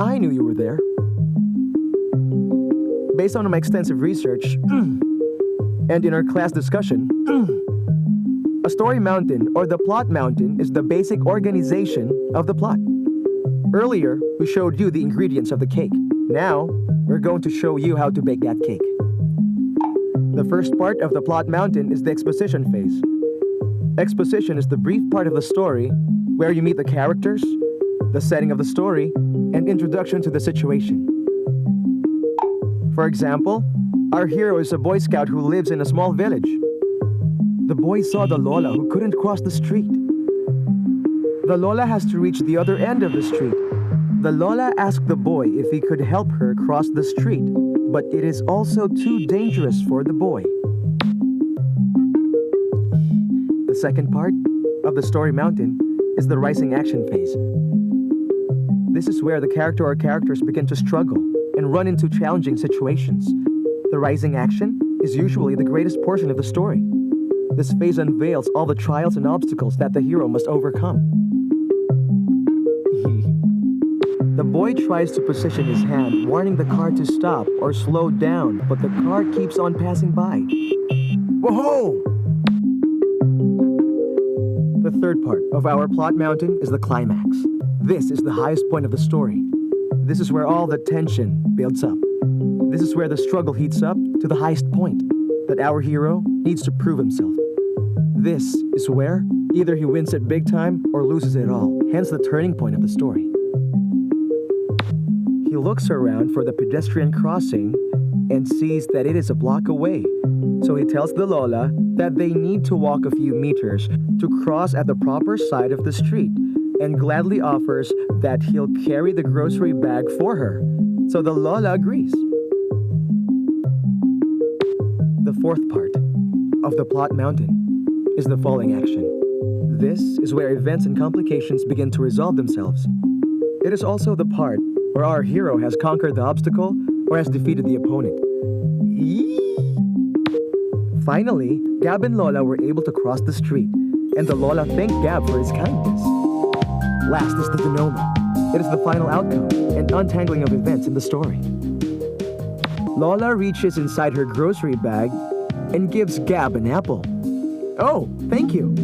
I knew you were there. Based on my extensive research and in our class discussion, a story mountain or the plot mountain is the basic organization of the plot. Earlier, we showed you the ingredients of the cake. Now, we're going to show you how to bake that cake. The first part of the plot mountain is the exposition phase. Exposition is the brief part of the story where you meet the characters, the setting of the story, and introduction to the situation. For example, our hero is a Boy Scout who lives in a small village. The boy saw the Lola who couldn't cross the street. The Lola has to reach the other end of the street. The Lola asked the boy if he could help her cross the street, but it is also too dangerous for the boy. The second part of the story mountain is the rising action phase. This is where the character or characters begin to struggle and run into challenging situations. The rising action is usually the greatest portion of the story. This phase unveils all the trials and obstacles that the hero must overcome. The boy tries to position his hand, warning the car to stop or slow down, but the car keeps on passing by. Whoa! The third part of our plot mountain is the climax. This is the highest point of the story. This is where all the tension builds up. This is where the struggle heats up to the highest point, that our hero needs to prove himself. This is where either he wins it big time or loses it all, hence the turning point of the story. He looks around for the pedestrian crossing and sees that it is a block away. So he tells the Lola that they need to walk a few meters to cross at the proper side of the street, and gladly offers that he'll carry the grocery bag for her. So the Lola agrees. The fourth part of the plot mountain is the falling action. This is where events and complications begin to resolve themselves. It is also the part where our hero has conquered the obstacle or has defeated the opponent. Finally, Gab and Lola were able to cross the street, and the Lola thanked Gab for his kindness. Last is the denouement. It is the final outcome and untangling of events in the story. Lola reaches inside her grocery bag and gives Gab an apple. Oh, thank you.